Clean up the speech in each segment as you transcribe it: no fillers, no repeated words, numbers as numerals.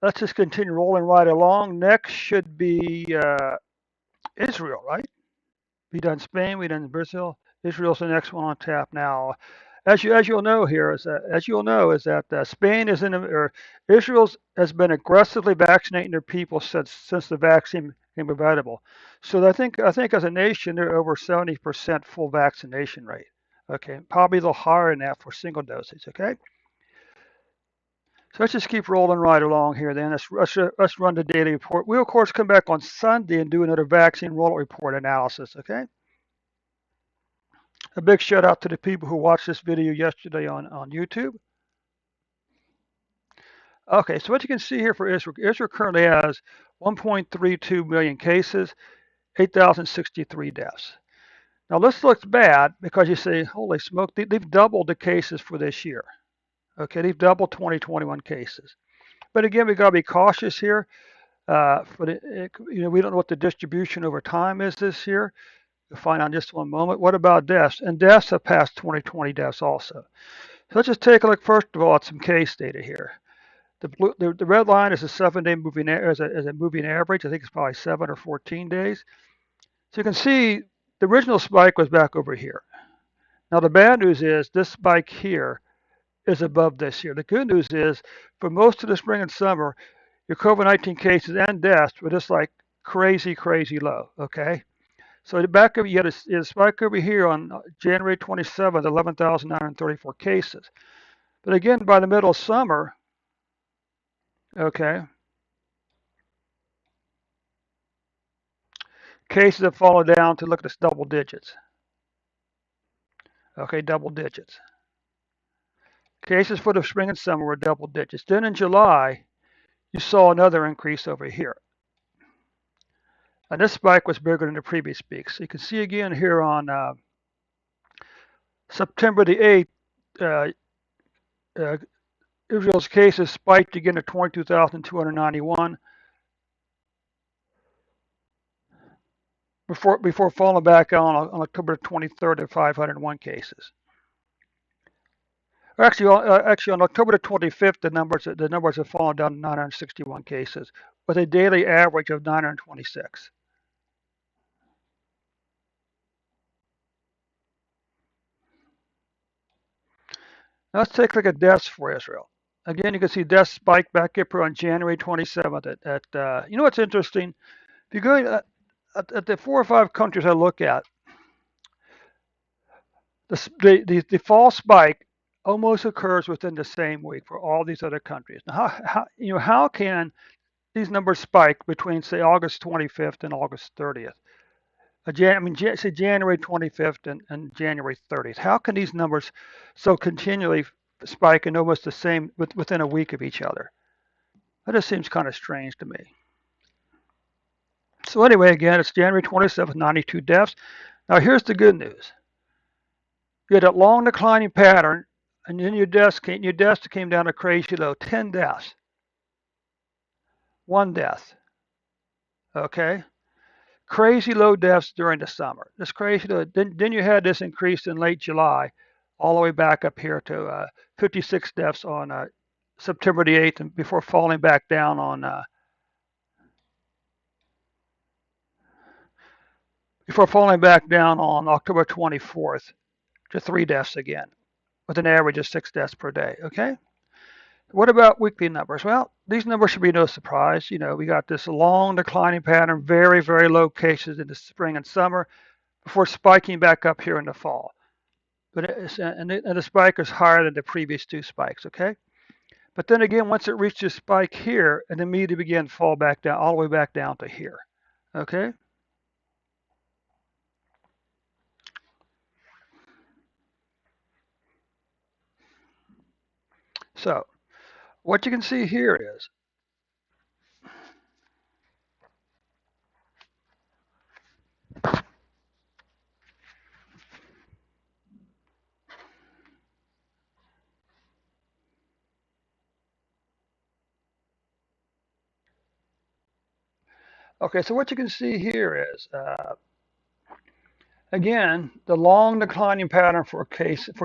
let's just continue rolling right along. Next should be Israel, right? We done Spain, we done Brazil. Israel's the next one on tap now. As you'll know here is that Spain is in or Israel's has been aggressively vaccinating their people since the vaccine became available. So I think as a nation they're over 70% full vaccination rate. Okay, probably a little higher than that for single dosage. Okay, so let's just keep rolling right along here. Then let's run the daily report. We'll of course come back on Sunday and do another vaccine rollout report analysis. Okay. A big shout out to the people who watched this video yesterday on YouTube. Okay, so what you can see here for Israel, Israel currently has 1.32 million cases, 8,063 deaths. Now this looks bad because you say, holy smoke, they've doubled the cases for this year. Okay, they've doubled 2021 cases. But again, we got to be cautious here. We don't know what the distribution over time is this year. We'll find out in just one moment. What about deaths? And deaths have passed 2020 deaths also. So let's just take a look first of all at some case data here. The red line is a 7-day moving as a moving average. I think it's probably 7 or 14 days. So you can see the original spike was back over here. Now the bad news is this spike here is above this here. The good news is for most of the spring and summer, your COVID-19 cases and deaths were just like crazy, crazy low. Okay. So back over, you had a spike over here on January 27th, 11,934 cases. But again, by the middle of summer, okay, cases have fallen down to look at this double digits. Okay, double digits. Cases for the spring and summer were double digits. Then in July, you saw another increase over here. And this spike was bigger than the previous peak. So you can see again here on September the 8th, uh, Israel's cases spiked again to 22,291 before falling back on October 23rd at 501 cases. Actually, on October the 25th, the numbers have fallen down to 961 cases, with a daily average of 926. Now let's take a look at deaths for Israel. Again, you can see deaths spiked back up here on January 27th. You know what's interesting? If you go at the 4 or 5 countries I look at, the fall spike almost occurs within the same week for all these other countries. Now, how can these numbers spike between say August 25th and August 30th? Say January 25th and January 30th. How can these numbers so continually spike and almost the same within a week of each other? That just seems kind of strange to me. So anyway, again, it's January 27th, 92 deaths. Now here's the good news. You had that long declining pattern, and then your deaths came down to crazy low, 10 deaths, 1 death. Okay, crazy low deaths during the summer. This crazy low. Then you had this increase in late July, all the way back up here to 56 deaths on September the 8th, and before falling back down on October 24th to 3 deaths again, with an average of 6 deaths per day. Okay. What about weekly numbers? Well, these numbers should be no surprise. We got this long declining pattern, very, very low cases in the spring and summer before spiking back up here in the fall. And the spike is higher than the previous 2 spikes, okay? But then again, once it reached this spike here, it immediately began to fall back down, all the way back down to here, okay? So what you can see here is, okay, so what you can see here is, again, the long declining pattern for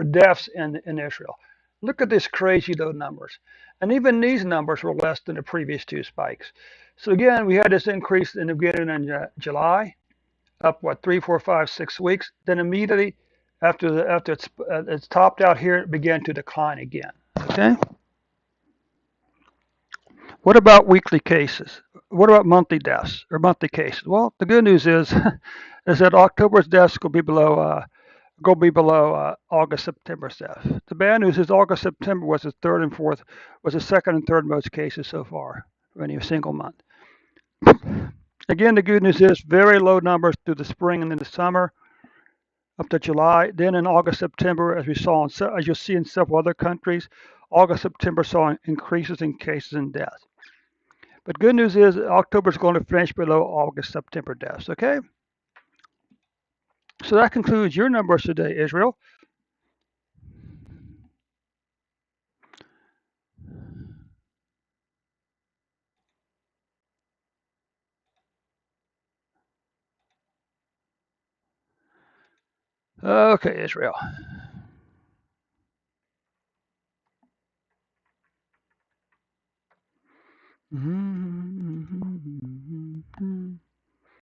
deaths in Israel. Look at these crazy low numbers. And even these numbers were less than the previous two spikes. So again, we had this increase in the beginning in July, up what 3, 4, 5, 6 weeks. Then immediately after it's topped out here, it began to decline again. Okay. What about weekly cases? What about monthly deaths or monthly cases? Well, the good news is is that October's deaths will be below August September's death. The bad news is August September was the second and third most cases so far for any single month. Again, the good news is very low numbers through the spring and then the summer up to July. Then in August, September, as you'll see in several other countries, August, September saw increases in cases and deaths. But good news is October is going to finish below August, September deaths. Okay, so that concludes your numbers today, Israel. Okay, Israel.